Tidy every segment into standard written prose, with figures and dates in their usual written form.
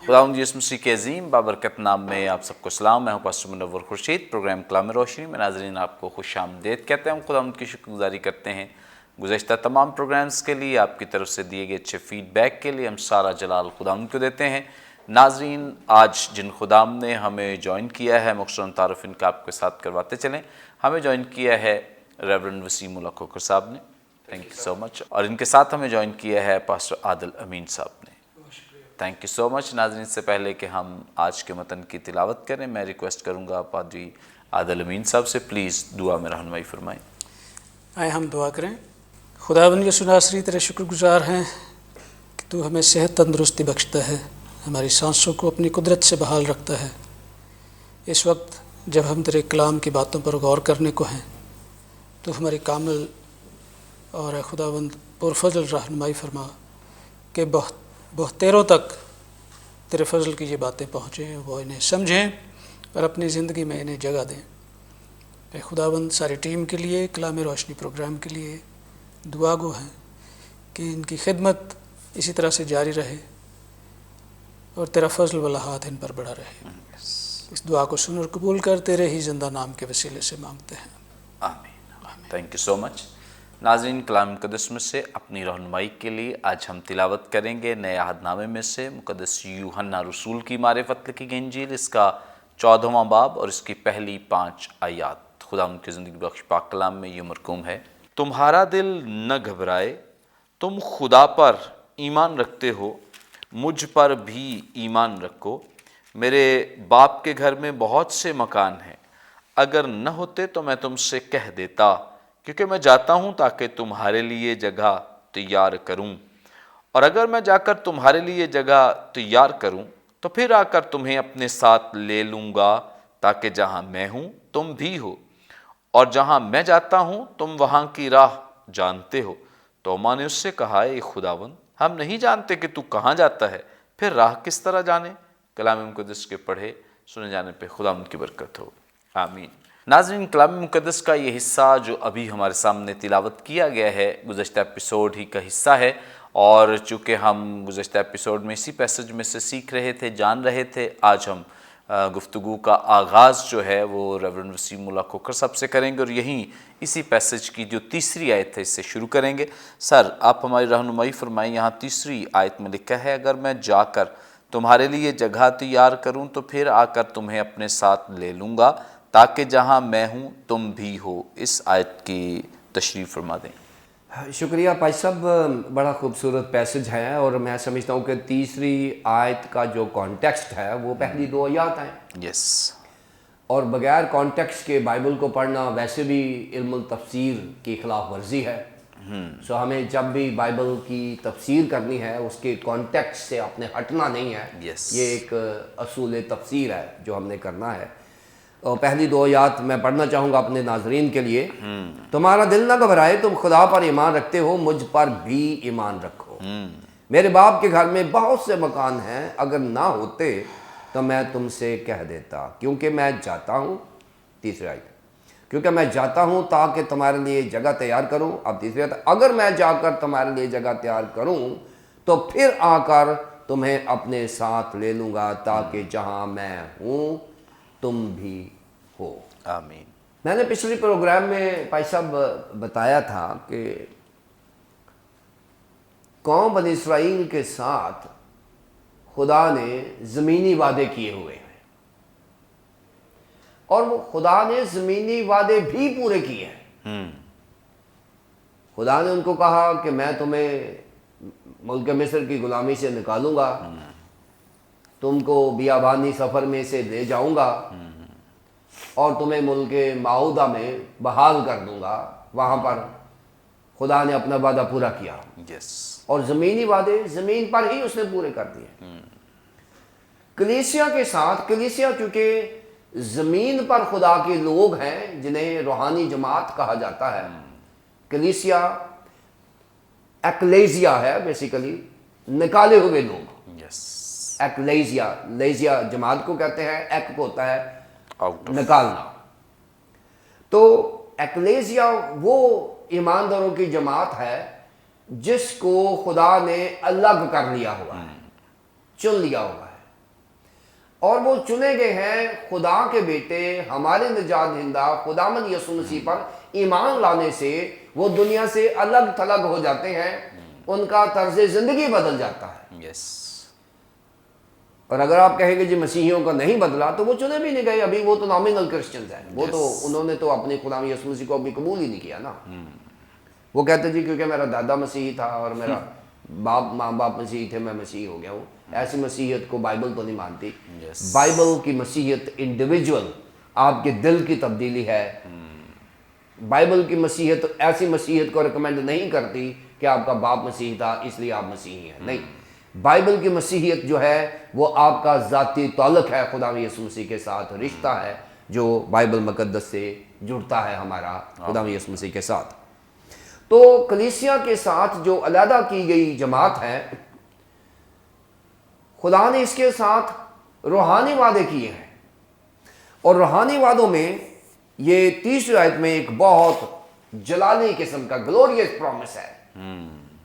خداوند یسوع مسیح کے عظیم بابرکت نام میں آپ سب کو سلام. میں ہوں پاسٹر منور خورشید. پروگرام کلام روشنی میں ناظرین آپ کو خوش آمدید کہتے ہیں. ہم خداوند کی شکر گزاری کرتے ہیں گزشتہ تمام پروگرامز کے لیے. آپ کی طرف سے دیے گئے اچھے فیڈ بیک کے لیے ہم سارا جلال خداوند کو دیتے ہیں. ناظرین آج جن خداوند نے ہمیں جوائن کیا ہے, مختصراً تعارف ان کا آپ کے ساتھ کرواتے چلیں. ہمیں جوائن کیا ہے ریورنڈ وسیم اللہ کھوکھر صاحب نے, تھینک یو سو مچ. اور ان کے ساتھ ہمیں جوائن کیا ہے پاسٹر عادل امین صاحب نے, تھینک یو سو مچ. ناظرین سے پہلے کہ ہم آج کے متن کی تلاوت کریں, میں ریکویسٹ کروں گا پادری عادل امین صاحب سے پلیز دعا میں رہنمائی فرمائیں. آئے ہم دعا کریں. خداوند یسوع ناصری تیرے شکر گزار ہیں کہ تو ہمیں صحت تندرستی بخشتا ہے, ہماری سانسوں کو اپنی قدرت سے بحال رکھتا ہے. اس وقت جب ہم تیرے کلام کی باتوں پر غور کرنے کو ہیں تو ہماری کامل اور اے خداوند پرفضل رہنمائی فرما کہ بہتیروں تک تیرے فضل کی یہ باتیں پہنچیں, وہ انہیں سمجھیں اور اپنی زندگی میں انہیں جگہ دیں. اے خداوند ساری ٹیم کے لیے, کلام روشنی پروگرام کے لیے دعا گو ہیں کہ ان کی خدمت اسی طرح سے جاری رہے اور تیرا فضل والا ہاتھ ان پر بڑھا رہے. اس دعا کو سن اور قبول کر, تیرے ہی زندہ نام کے وسیلے سے مانگتے ہیں, آمین. تھینک یو سو مچ. ناظرین کلام مقدس میں سے اپنی رہنمائی کے لیے آج ہم تلاوت کریں گے نئے عہد نامے میں سے مقدس یوحنا رسول کی معرفت لکھی گئی انجیل, اس کا 14واں باب اور اس کی پہلی 5 آیات. خدا ان کی زندگی بخش پاک کلام میں یہ مرقوم ہے. تمہارا دل نہ گھبرائے, تم خدا پر ایمان رکھتے ہو, مجھ پر بھی ایمان رکھو. میرے باپ کے گھر میں بہت سے مکان ہیں, اگر نہ ہوتے تو میں تم سے کہہ دیتا, کیونکہ میں جاتا ہوں تاکہ تمہارے لیے جگہ تیار کروں. اور اگر میں جا کر تمہارے لیے جگہ تیار کروں تو پھر آ کر تمہیں اپنے ساتھ لے لوں گا, تاکہ جہاں میں ہوں تم بھی ہو, اور جہاں میں جاتا ہوں تم وہاں کی راہ جانتے ہو. توما نے اس سے کہا, اے خداوند, ہم نہیں جانتے کہ تو کہاں جاتا ہے, پھر راہ کس طرح جانے؟ کلام مقدس کے پڑھے سنے جانے پہ خداوند کی برکت ہو, آمین. ناظرین کلام مقدس کا یہ حصہ جو ابھی ہمارے سامنے تلاوت کیا گیا ہے گزشتہ ایپیسوڈ ہی کا حصہ ہے, اور چونکہ ہم گزشتہ ایپیسوڈ میں اسی پیسج میں سے سیکھ رہے تھے, جان رہے تھے, آج ہم گفتگو کا آغاز جو ہے وہ ریورنڈ وسیم اللہ کھوکھر صاحب سے کریں گے, اور یہیں اسی پیسج کی جو تیسری آیت ہے اس سے شروع کریں گے. سر آپ ہماری رہنمائی فرمائیں. یہاں تیسری آیت میں لکھا ہے, اگر میں جا کر تمہارے لیے جگہ تیار کروں تو پھر آ کر تمہیں اپنے ساتھ لے لوں گا, تاکہ جہاں میں ہوں تم بھی ہو. اس آیت کی تشریح فرما دیں. شکریہ بھائی صاحب, بڑا خوبصورت پیسج ہے, اور میں سمجھتا ہوں کہ تیسری آیت کا جو کانٹیکسٹ ہے وہ پہلی 2 آیات ہیں. یس. اور بغیر کانٹیکسٹ کے بائبل کو پڑھنا ویسے بھی علم التفسیر کی خلاف ورزی ہے. سو ہمیں جب بھی بائبل کی تفسیر کرنی ہے اس کے کانٹیکسٹ سے اپنے ہٹنا نہیں ہے. یہ ایک اصول تفسیر ہے جو ہم نے کرنا ہے. اور پہلی 2 آیات میں پڑھنا چاہوں گا اپنے ناظرین کے لیے. تمہارا دل نہ گھبرائے, تم خدا پر ایمان رکھتے ہو, مجھ پر بھی ایمان رکھو. میرے باپ کے گھر میں بہت سے مکان ہیں, اگر نہ ہوتے تو میں تم سے کہہ دیتا, کیونکہ میں جاتا ہوں. تیسری آیت, کیونکہ میں جاتا ہوں تاکہ تمہارے لیے جگہ تیار کروں. اب تیسری آیت, اگر میں جا کر تمہارے لیے جگہ تیار کروں تو پھر آ کر تمہیں اپنے ساتھ لے لوں گا, تاکہ جہاں میں ہوں تم بھی ہو. آمین. میں نے پچھلی پروگرام میں بھائی صاحب بتایا تھا کہ قوم بنی اسرائیل کے ساتھ خدا نے زمینی وعدے کیے ہوئے ہیں, اور وہ خدا نے زمینی وعدے بھی پورے کیے ہیں. خدا نے ان کو کہا کہ میں تمہیں ملک مصر کی غلامی سے نکالوں گا, تم کو بیابانی سفر میں سے لے جاؤں گا, اور تمہیں ملک معودہ میں بحال کر دوں گا. وہاں پر خدا نے اپنا وعدہ پورا کیا. اور زمینی وعدے زمین پر ہی اس نے پورے کر دیے. کلیسیا کے ساتھ, کلیسیا چونکہ زمین پر خدا کے لوگ ہیں جنہیں روحانی جماعت کہا جاتا ہے. کلیسیا ایکلیزیا ہے, بیسیکلی نکالے ہوئے لوگ. ایکلیزیا, لیزیا جماعت کو کہتے ہیں, ایک کو ہوتا ہے نکالنا. تو ایکلیزیا وہ ایمانداروں کی جماعت ہے جس کو خدا نے الگ کر لیا ہوا ہے, چن لیا ہوا ہے. اور وہ چنے گئے ہیں خدا کے بیٹے ہمارے نجات دہندہ خداوند یسوع مسیح پر ایمان لانے سے وہ دنیا سے الگ تھلگ ہو جاتے ہیں، ان کا طرز زندگی بدل جاتا ہے۔ یس، اور اگر آپ کہیں گے جی مسیحیوں کا نہیں بدلا تو وہ چنے بھی نہیں گئے، ابھی وہ تو نامینل کرسچنز ہیں، وہ تو انہوں نے تو اپنے خداوند یسوع مسیح کو ابھی قبول ہی نہیں کیا نا۔ وہ کہتے جی کیونکہ میرا دادا مسیحی تھا اور میرا ماں باپ مسیحی تھے، میں مسیحی ہو گیا ہوں۔ ایسی مسیحیت کو بائبل تو نہیں مانتی۔ بائبل کی مسیحیت انڈیویجول آپ کے دل کی تبدیلی ہے۔ بائبل کی مسیحیت ایسی مسیحیت کو ریکمینڈ نہیں کرتی کہ آپ کا باپ مسیحی تھا اس لیے آپ مسیحی ہیں، نہیں۔ بائبل کی مسیحیت جو ہے وہ آپ کا ذاتی تعلق ہے خدا یسوع مسیح کے ساتھ، رشتہ ہے جو بائبل مقدس سے جڑتا ہے ہمارا خدا یسوع مسیح کے ساتھ۔ تو کلیسیا کے ساتھ جو علیحدہ کی گئی جماعت ہے، خدا نے اس کے ساتھ روحانی وعدے کیے ہیں، اور روحانی وعدوں میں یہ 30 آیت میں ایک بہت جلالی قسم کا گلوریس پرومس ہے۔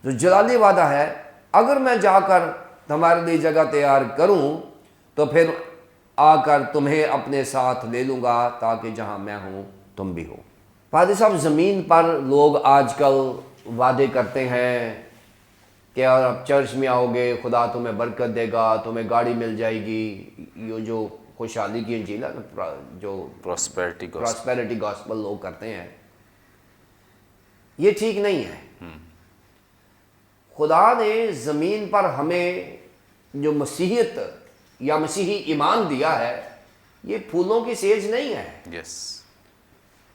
جو جلالی وعدہ ہے، اگر میں جا کر تمہارے لیے جگہ تیار کروں تو پھر آ کر تمہیں اپنے ساتھ لے لوں گا تاکہ جہاں میں ہوں تم بھی ہو۔ پادری صاحب، زمین پر لوگ آج کل وعدے کرتے ہیں کہ آپ چرچ میں آؤ گے خدا تمہیں برکت دے گا، تمہیں گاڑی مل جائے گی، یہ جو خوشحالی کی انجیل ہے نا، جو پراسپیرٹی گاسپل لوگ کرتے ہیں، یہ ٹھیک نہیں ہے۔ خدا نے زمین پر ہمیں جو مسیحیت یا مسیحی ایمان دیا ہے، یہ پھولوں کی سیج نہیں ہے۔ یس،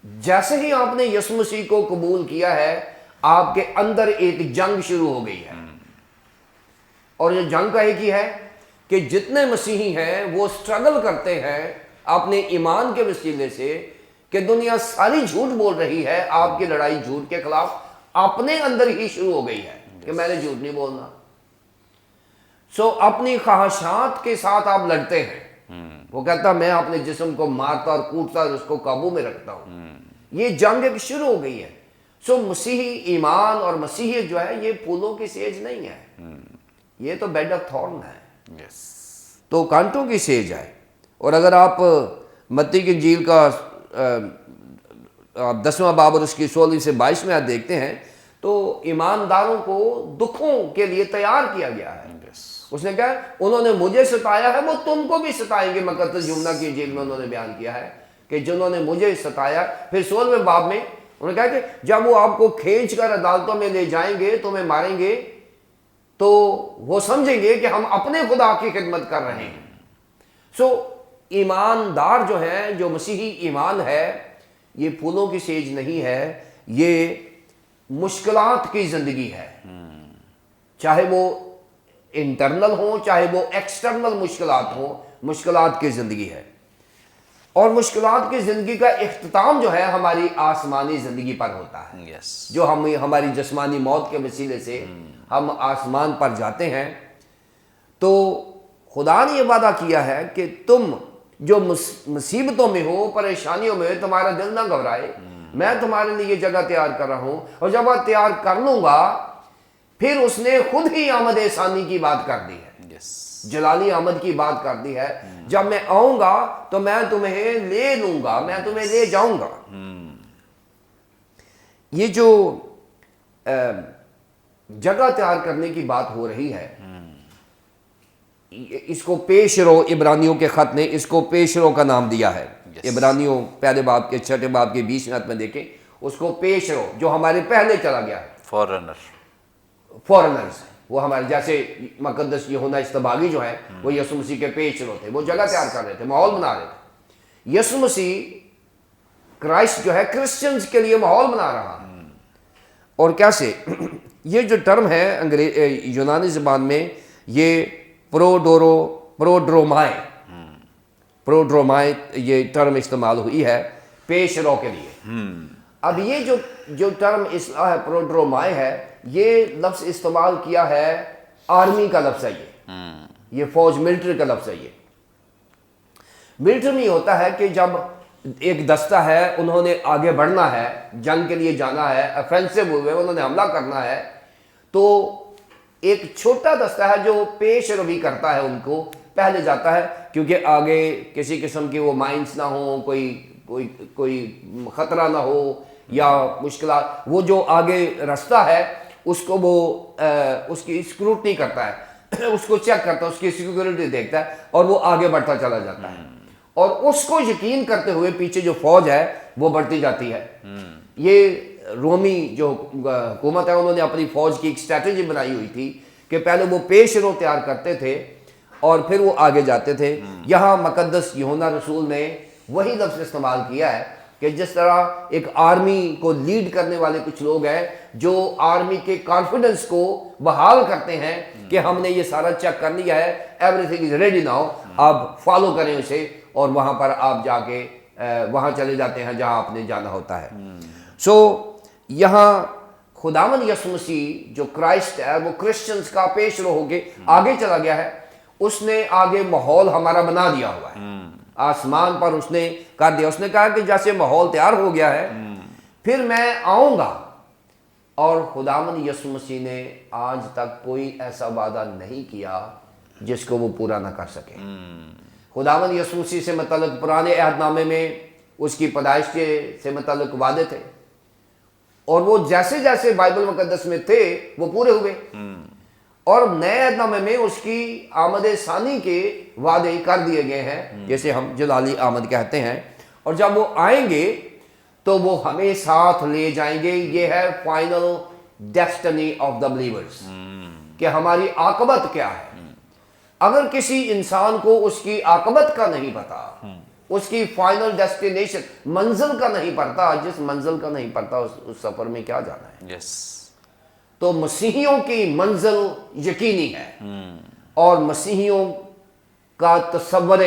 جیسے ہی آپ نے یسوع مسیح کو قبول کیا ہے، آپ کے اندر ایک جنگ شروع ہو گئی ہے، اور یہ جنگ کا ایک ہی ہے کہ جتنے مسیحی ہیں وہ سٹرگل کرتے ہیں اپنے ایمان کے وسیلے سے کہ دنیا ساری جھوٹ بول رہی ہے، آپ کی لڑائی جھوٹ کے خلاف اپنے اندر ہی شروع ہو گئی ہے کہ میں نے جھوٹ نہیں بولنا۔ سو اپنی خواہشات کے ساتھ آپ لڑتے ہیں۔ وہ کہتا میں اپنے جسم کو مارتا اور کوٹتا اور اس کو قابو میں رکھتا ہوں۔ یہ جنگ ایک شروع ہو گئی ہے۔ سو مسیحی ایمان اور مسیحیت جو ہے یہ پھولوں کی سیج نہیں ہے، یہ تو بیڈ آف تھورن ہے، تو کانٹوں کی سیج ہے۔ اور اگر آپ متی کی انجیل کا 10واں باب اور اس کی 16 سے 22 میں آپ دیکھتے ہیں تو ایمانداروں کو دکھوں کے لیے تیار کیا گیا ہے۔ اس نے کہا انہوں نے مجھے ستایا ہے، وہ تم کو بھی ستائیں گے۔ مقدس یوحنا کی انجیل میں انہوں نے بیان کیا ہے کہ جنہوں نے مجھے ستایا، پھر 16ویں باب میں انہوں نے کہا کہ جب وہ آپ کو کھینچ کر عدالتوں میں لے جائیں گے، تمہیں ماریں گے، تو وہ سمجھیں گے کہ ہم اپنے خدا کی خدمت کر رہے ہیں۔ سو ایماندار جو ہیں، جو مسیحی ایمان ہے، یہ پھولوں کی سیج نہیں ہے، یہ مشکلات کی زندگی ہے، چاہے وہ انٹرنل ہوں چاہے وہ ایکسٹرنل مشکلات ہوں، مشکلات کی زندگی ہے۔ اور مشکلات کی زندگی کا اختتام جو ہے ہماری آسمانی زندگی پر ہوتا ہے، جو ہماری جسمانی موت کے وسیلے سے ہم آسمان پر جاتے ہیں۔ تو خدا نے یہ وعدہ کیا ہے کہ تم جو مصیبتوں میں ہو، پریشانیوں میں ہو، تمہارا دل نہ گھبرائے، میں تمہارے لیے یہ جگہ تیار کر رہا ہوں، اور جب میں تیار کر لوں گا پھر اس نے خود ہی آمد ثانی کی بات کر دی ہے، جلالی آمد کی بات کر دی ہے۔ جب میں آؤں گا تو میں تمہیں لے لوں گا، میں تمہیں لے جاؤں گا۔ یہ جو جگہ تیار کرنے کی بات ہو رہی ہے، اس کو پیش رو، عبرانیوں کے خط نے اس کو پیش رو کا نام دیا ہے۔ عبرانیوں پہلے باب کے 6 باب کے 20 آیت میں دیکھیں، اس کو پیش رو، جو ہمارے پہلے چلا گیا ہے، فورنرز، وہ ہمارے جیسے مقدس یوحنا استباغی جو ہے وہ یسوع مسیح کے پیش رو تھے، وہ جگہ تیار کر رہے تھے، ماحول بنا رہے تھے۔ یسوع مسیح کرائسٹ جو ہے کرسچنز کے لیے ماحول بنا رہا ہے۔ اور کیسے؟ یہ جو ٹرم ہے یونانی زبان میں، یہ پروڈرومائے یہ ٹرم استعمال ہوئی ہے پیش رو کے لیے۔ اب یہ جو ٹرم اصلاح ہے، پروڈرومائے ہے، یہ لفظ استعمال کیا ہے آرمی کا لفظ ہے، یہ فوج ملٹری کا لفظ ہے۔ یہ ملٹری میں ہوتا ہے کہ جب ایک دستہ ہے، انہوں نے آگے بڑھنا ہے، جنگ کے لیے جانا ہے، افینسو ہوئے، انہوں نے حملہ کرنا ہے، تو ایک چھوٹا دستہ ہے جو پیش روی کرتا ہے ان کو پہلے جاتا ہے کیونکہ آگے کسی قسم کی وہ مائنس نہ ہوں, کوئی خطرہ نہ ہو یا مشکلات. وہ جو آگے راستہ ہے اس کو وہ اس کی اسکروٹنی کرتا ہے, اس کو چیک کرتا ہے, اس کی سیکیورٹی دیکھتا ہے اور وہ آگے بڑھتا چلا جاتا ہے. اور اس کو یقین کرتے ہوئے پیچھے جو فوج ہے وہ بڑھتی جاتی ہے. یہ رومی جو حکومت ہے انہوں نے اپنی فوج کی ایک اسٹریٹجی بنائی ہوئی تھی کہ پہلے وہ پیش رو تیار کرتے تھے اور پھر وہ آگے جاتے تھے. یہاں مقدس یوحنا رسول نے وہی لفظ استعمال کیا ہے کہ جس طرح ایک آرمی کو لیڈ کرنے والے کچھ لوگ ہیں جو آرمی کے کانفیڈنس کو بحال کرتے ہیں کہ ہم نے یہ سارا چیک کر لیا ہے, every thing is ready now, آپ فالو کریں اسے, اور وہاں پر آپ جا کے وہاں چلے جاتے ہیں جہاں آپ نے جانا ہوتا ہے. سو یہاں خداوند یسوع مسیح جو کرائسٹ ہے وہ کرسچنز کا پیش رو ہو کے آگے چلا گیا ہے. اس نے آگے ماحول ہمارا بنا دیا ہوا ہے, آسمان پر اس نے کر دیا. اس نے کہا کہ جیسے ماحول تیار ہو گیا ہے پھر میں آؤں گا. اور خداوند یسوع مسیح نے آج تک کوئی ایسا وعدہ نہیں کیا جس کو وہ پورا نہ کر سکے. خداوند یسوع مسیح سے متعلق پرانے عہد نامے میں اس کی پیدائش سے متعلق وعدے تھے, اور وہ جیسے جیسے بائبل مقدس میں تھے وہ پورے ہوئے. اور نئے عہد نامے میں اس کی آمد ثانی کے وعدے کر دیے گئے ہیں جیسے ہم جلالی آمد کہتے ہیں. اور جب وہ آئیں گے تو وہ ہمیں ساتھ لے جائیں گے. یہ ہے final destiny of the believers کہ ہماری عاقبت کیا ہے. اگر کسی انسان کو اس کی عاقبت کا نہیں پتا, اس کی فائنل ڈیسٹینیشن منزل کا نہیں پتا, جس منزل کا نہیں پتا اس سفر میں کیا جانا ہے. یس, تو مسیحیوں کی منزل یقینی ہے, اور مسیحیوں کا تصور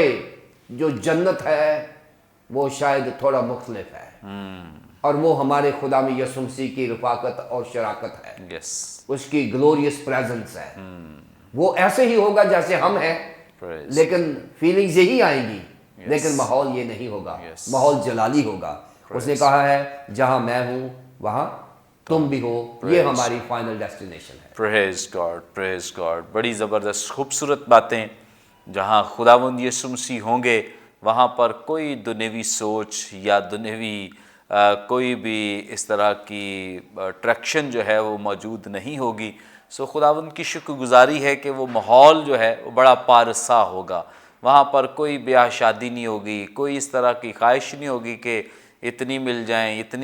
جو جنت ہے وہ شاید تھوڑا مختلف ہے, اور وہ ہمارے خدا میں یسوع مسیح کی رفاقت اور شراکت ہے. یس, اس کی گلوریس پریزنس ہے. وہ ایسے ہی ہوگا جیسے ہم ہیں, لیکن فیلنگز یہی آئیں گی, لیکن ماحول یہ نہیں ہوگا. ماحول جلالی ہوگا. اس نے کہا ہے جہاں میں ہوں وہاں تم بھی ہو. یہ ہماری فائنل ڈیسٹینیشن ہے. پریز گاڈ, پریز گاڈ. بڑی زبردست خوبصورت باتیں. جہاں خداوند یسوع مسیح ہوں گے وہاں پر کوئی دنیوی سوچ یا دنیوی کوئی بھی اس طرح کی اٹریکشن جو ہے وہ موجود نہیں ہوگی. سو خداوند کی شکر گزاری ہے کہ وہ ماحول جو ہے وہ بڑا پارسا ہوگا. وہاں پر کوئی بیاہ شادی نہیں ہوگی, کوئی اس طرح کی خواہش نہیں ہوگی کہ اتنی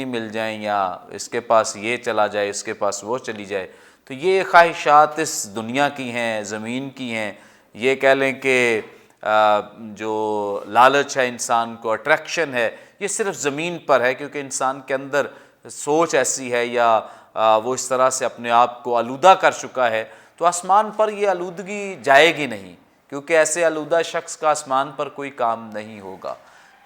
مل جائیں یا اس کے پاس یہ چلا جائے, اس کے پاس وہ چلی جائے. تو یہ خواہشات اس دنیا کی ہیں, زمین کی ہیں. یہ کہہ لیں کہ جو لالچ ہے انسان کو, اٹریکشن ہے, یہ صرف زمین پر ہے کیونکہ انسان کے اندر سوچ ایسی ہے یا وہ اس طرح سے اپنے آپ کو آلودہ کر چکا ہے. تو آسمان پر یہ آلودگی جائے گی نہیں, کیونکہ ایسے آلودہ شخص کا آسمان پر کوئی کام نہیں ہوگا.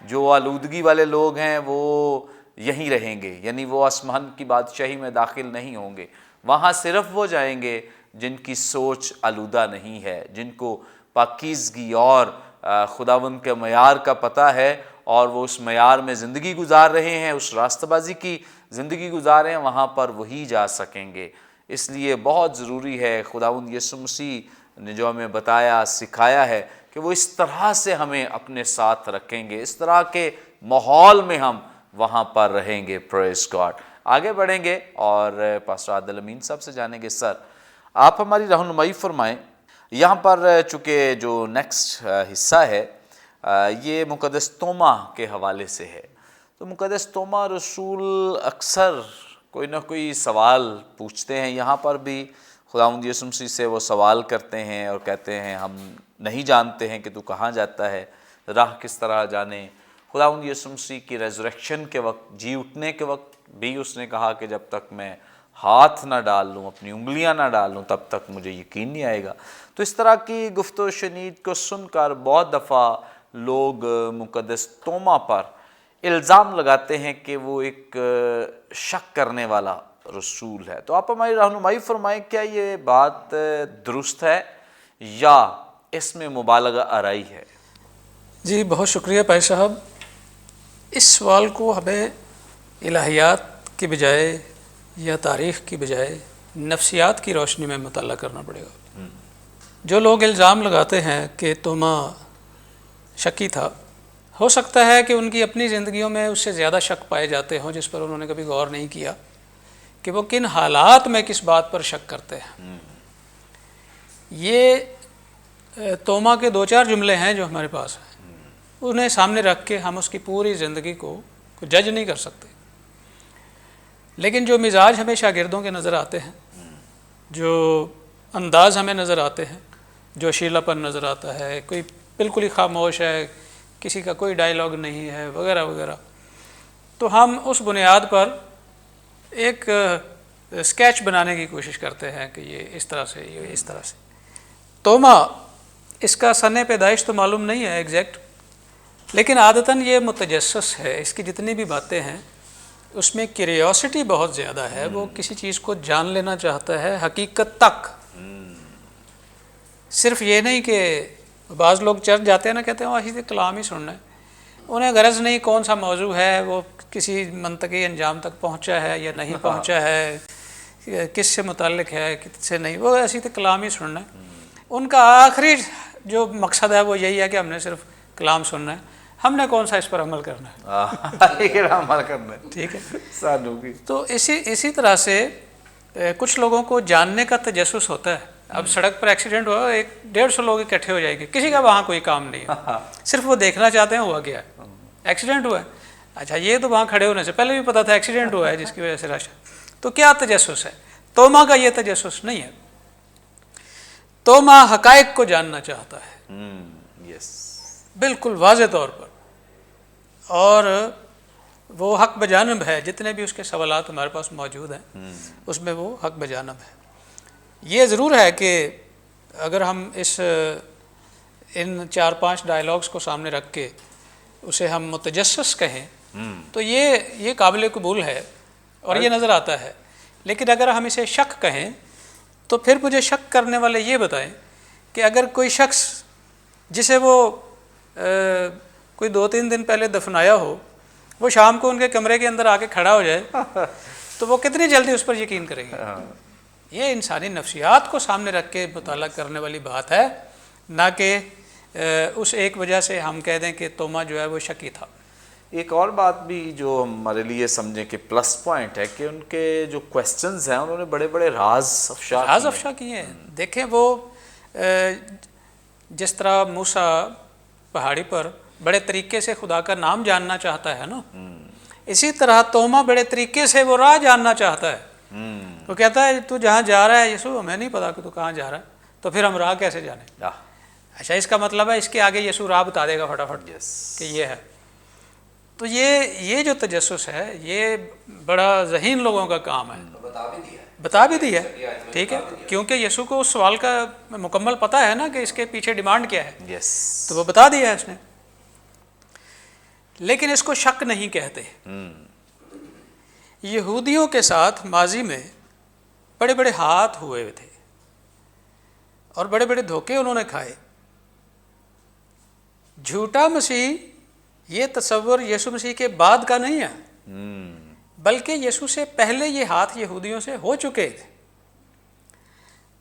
جو آلودگی والے لوگ ہیں وہ یہیں رہیں گے, یعنی وہ آسمان کی بادشاہی میں داخل نہیں ہوں گے. وہاں صرف وہ جائیں گے جن کی سوچ آلودہ نہیں ہے, جن کو پاکیزگی اور خداوند کے معیار کا پتہ ہے, اور وہ اس معیار میں زندگی گزار رہے ہیں, اس راستہ بازی کی زندگی گزار رہے ہیں. وہاں پر وہی جا سکیں گے. اس لیے بہت ضروری ہے, خداوند یسوع مسیح نے جو ہمیں بتایا سکھایا ہے کہ وہ اس طرح سے ہمیں اپنے ساتھ رکھیں گے, اس طرح کے ماحول میں ہم وہاں پر رہیں گے. پریز گاڈ. آگے بڑھیں گے اور پاسٹر عادل امین صاحب سے جانیں گے. سر آپ ہماری رہنمائی فرمائیں. یہاں پر چونکہ جو نیکسٹ حصہ ہے یہ مقدس توما کے حوالے سے ہے, تو مقدس توما رسول اکثر کوئی نہ کوئی سوال پوچھتے ہیں. یہاں پر بھی خداوند یسوع مسیح سے وہ سوال کرتے ہیں اور کہتے ہیں ہم نہیں جانتے ہیں کہ تو کہاں جاتا ہے, راہ کس طرح جانے. خداوند یسوع مسیح کی ریزریکشن کے وقت, جی اٹھنے کے وقت بھی اس نے کہا کہ جب تک میں ہاتھ نہ ڈال لوں, اپنی انگلیاں نہ ڈال لوں, تب تک مجھے یقین نہیں آئے گا. تو اس طرح کی گفت و شنید کو سن کر بہت دفعہ لوگ مقدس توما پر الزام لگاتے ہیں کہ وہ ایک شک کرنے والا رسول ہے. تو آپ ہماری رہنمائی فرمائیں, کیا یہ بات درست ہے یا اس میں مبالغہ آرائی ہے؟ جی بہت شکریہ پائی صاحب. اس سوال کو ہمیں الہیات کی بجائے یا تاریخ کی بجائے نفسیات کی روشنی میں مطالعہ کرنا پڑے گا. جو لوگ الزام لگاتے ہیں کہ توما شکی تھا، ہو سکتا ہے کہ ان کی اپنی زندگیوں میں اس سے زیادہ شک پائے جاتے ہوں جس پر انہوں نے کبھی غور نہیں کیا کہ وہ کن حالات میں کس بات پر شک کرتے ہیں۔ یہ توما کے 2-4 جملے ہیں جو ہمارے پاس ہیں، انہیں سامنے رکھ کے ہم اس کی پوری زندگی کو جج نہیں کر سکتے، لیکن جو مزاج ہمیں شاگردوں کے نظر آتے ہیں، جو انداز ہمیں نظر آتے ہیں، جو شیلا پن نظر آتا ہے، کوئی بالکل ہی خاموش ہے، کسی کا کوئی ڈائیلاگ نہیں ہے وغیرہ وغیرہ، تو ہم اس بنیاد پر ایک اسکیچ بنانے کی کوشش کرتے ہیں کہ یہ اس طرح سے، یہ اس طرح سے۔ توما اس کا سن پیدائش تو معلوم نہیں ہے ایگزیکٹ، لیکن عادتاً یہ متجسس ہے، اس کی جتنی بھی باتیں ہیں اس میں کیوریوسٹی بہت زیادہ ہے، وہ کسی چیز کو جان لینا چاہتا ہے حقیقت تک، صرف یہ نہیں کہ بعض لوگ چرچ جاتے ہیں نا، کہتے ہیں وہی سے کلام ہی سننا ہے، انہیں غرض نہیں کون سا موضوع ہے، وہ کسی منطقی انجام تک پہنچا ہے یا نہیں پہنچا ہے، کس سے متعلق ہے کس سے نہیں، وہ ایسی تو کلام ہی سننا ہے۔ ان کا آخری جو مقصد ہے وہ یہی ہے کہ ہم نے صرف کلام سننا ہے، ہم نے کون سا اس پر عمل کرنا ہے، عمل کرنا ہے، ٹھیک ہے۔ سانوں کی تو اسی طرح سے کچھ لوگوں کو جاننے کا تجسس ہوتا ہے۔ اب سڑک پر ایکسیڈنٹ ہوا، 150 لوگ اکٹھے ہو جائیں گے، کسی کا وہاں کوئی کام نہیں ہے، صرف وہ دیکھنا چاہتے ہیں ہوا کیا ہے، ایکسیڈنٹ ہوا ہے، اچھا یہ تو وہاں کھڑے ہونے سے پہلے بھی پتا تھا ایکسیڈنٹ ہوا ہے جس کی وجہ سے رش ہے، تو کیا تجسس ہے؟ توما کا یہ تجسس نہیں ہے، توما حقائق کو جاننا چاہتا ہے بالکل واضح طور پر، اور وہ حق بجانب ہے، جتنے بھی اس کے سوالات ہمارے پاس موجود ہیں اس میں وہ حق بجانب ہے۔ یہ ضرور ہے کہ اگر ہم ان 4-5 ڈائیلاگس کو سامنے رکھ کے اسے ہم متجسس کہیں تو یہ قابل قبول ہے اور یہ نظر آتا ہے، لیکن اگر ہم اسے شک کہیں تو پھر مجھے شک کرنے والے یہ بتائیں کہ اگر کوئی شخص جسے وہ کوئی 2-3 دن پہلے دفنایا ہو، وہ شام کو ان کے کمرے کے اندر آ کے کھڑا ہو جائے تو وہ کتنی جلدی اس پر یقین کریں گے؟ یہ انسانی نفسیات کو سامنے رکھ کے مطالعہ کرنے والی بات ہے، نہ کہ اس ایک وجہ سے ہم کہہ دیں کہ توما جو ہے وہ شکی تھا۔ ایک اور بات بھی جو ہمارے لیے سمجھیں کہ پلس پوائنٹ ہے کہ ان کے جو کویسچنز ہیں انہوں نے بڑے بڑے راز افشا کیے ہیں۔ دیکھیں وہ جس طرح موسیٰ پہاڑی پر بڑے طریقے سے خدا کا نام جاننا چاہتا ہے نا، اسی طرح توما بڑے طریقے سے وہ راہ جاننا چاہتا ہے۔ وہ کہتا ہے تو جہاں جا رہا ہے یسوع، ہمیں نہیں پتا کہ تو کہاں جا رہا ہے، تو پھر ہم راہ کیسے جانیں؟ اچھا اس کا مطلب ہے اس کے آگے یسوع راہ بتا دے گا فٹافٹ کہ یہ ہے۔ تو یہ جو تجسس ہے یہ بڑا ذہین لوگوں کا کام ہے، بتا بھی دی ہے، ٹھیک ہے، کیونکہ یسوع کو اس سوال کا مکمل پتہ ہے نا کہ اس کے پیچھے ڈیمانڈ کیا ہے، تو وہ بتا دیا ہے اس نے، لیکن اس کو شک نہیں کہتے۔ یہودیوں کے ساتھ ماضی میں بڑے بڑے ہاتھ ہوئے تھے اور بڑے بڑے دھوکے انہوں نے کھائے۔ جھوٹا مسیح یہ تصور یسوع مسیح کے بعد کا نہیں ہے، بلکہ یسوع سے پہلے یہ ہاتھ یہودیوں سے ہو چکے تھے۔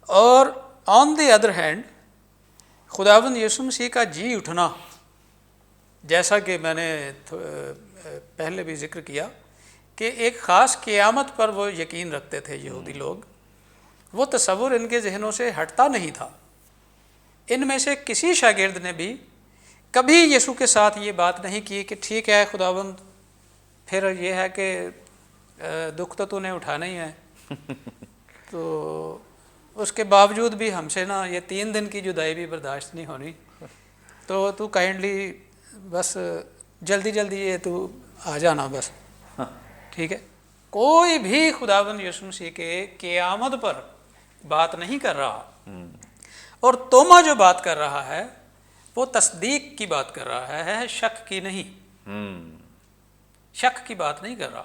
اور آن دی ادر ہینڈ خداوند یسوع مسیح کا جی اٹھنا، جیسا کہ میں نے پہلے بھی ذکر کیا کہ ایک خاص قیامت پر وہ یقین رکھتے تھے یہودی لوگ، وہ تصور ان کے ذہنوں سے ہٹتا نہیں تھا۔ ان میں سے کسی شاگرد نے بھی کبھی یسوع کے ساتھ یہ بات نہیں کی کہ ٹھیک ہے خداوند، پھر یہ ہے کہ دکھ تو نے اٹھانا ہی ہے، تو اس کے باوجود بھی ہم سے نا یہ 3 دن کی جدائی بھی برداشت نہیں ہونی، تو کائنڈلی بس جلدی یہ تو آ جانا بس، ٹھیک ہے۔ کوئی بھی خداوند یسوع مسیح کے قیامت پر بات نہیں کر رہا، اور توما جو بات کر رہا ہے وہ تصدیق کی بات کر رہا ہے، شک کی نہیں، شک کی بات نہیں کر رہا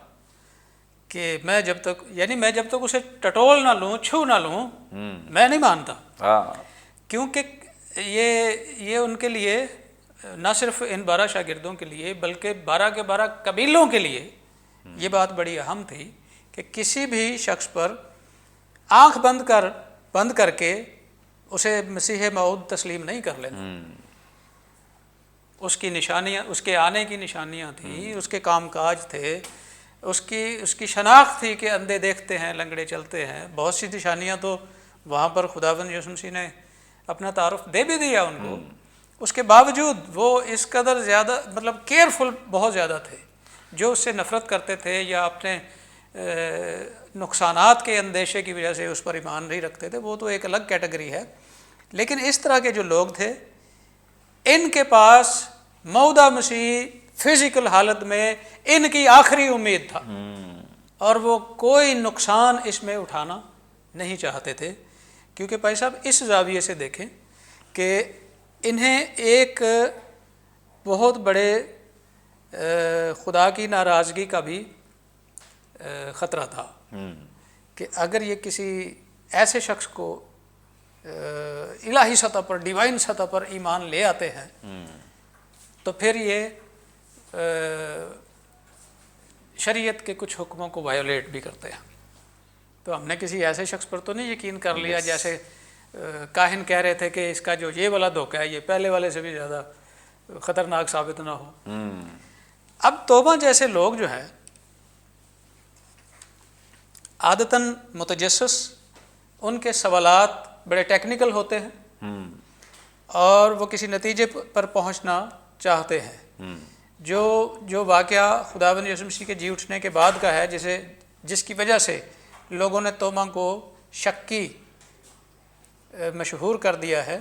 کہ میں جب تک اسے ٹٹول نہ لوں، چھو نہ لوں، میں نہیں مانتا، کیونکہ یہ ان کے لیے نہ صرف ان 12 شاگردوں کے لیے بلکہ 12 کے 12 قبیلوں کے لیے یہ بات بڑی اہم تھی کہ کسی بھی شخص پر آنکھ بند کر کے اسے مسیح موعود تسلیم نہیں کر لینا۔ اس کی نشانیاں، اس کے آنے کی نشانیاں تھیں، اس کے کام کاج تھے، اس کی شناخت تھی کہ اندھے دیکھتے ہیں، لنگڑے چلتے ہیں، بہت سی نشانیاں تو وہاں پر خداوند یسوع مسیح نے اپنا تعارف دے بھی دیا ان کو۔ اس کے باوجود وہ اس قدر زیادہ مطلب کیئرفل بہت زیادہ تھے، جو اس سے نفرت کرتے تھے یا اپنے نقصانات کے اندیشے کی وجہ سے اس پر ایمان نہیں رکھتے تھے، وہ تو ایک الگ کیٹیگری ہے۔ لیکن اس طرح کے جو لوگ تھے، ان کے پاس موعودہ مسیح فزیکل حالت میں ان کی آخری امید تھا، اور وہ کوئی نقصان اس میں اٹھانا نہیں چاہتے تھے، کیونکہ بھائی صاحب اس زاویے سے دیکھیں کہ انہیں ایک بہت بڑے خدا کی ناراضگی کا بھی خطرہ تھا کہ اگر یہ کسی ایسے شخص کو الہی سطح پر، ڈیوائن سطح پر ایمان لے آتے ہیں تو پھر یہ شریعت کے کچھ حکموں کو وائیولیٹ بھی کرتے ہیں۔ تو ہم نے کسی ایسے شخص پر تو نہیں یقین کر لیا جیسے کاہن کہہ رہے تھے کہ اس کا جو یہ والا دھوکہ ہے یہ پہلے والے سے بھی زیادہ خطرناک ثابت نہ ہو۔ اب توبہ جیسے لوگ جو ہیں عادتاً متجسس، ان کے سوالات بڑے ٹیکنیکل ہوتے ہیں اور وہ کسی نتیجے پر پہنچنا چاہتے ہیں۔ جو واقعہ خداوند یسوع مسیح کے جی اٹھنے کے بعد کا ہے، جس کی وجہ سے لوگوں نے توما کو شکی مشہور کر دیا ہے،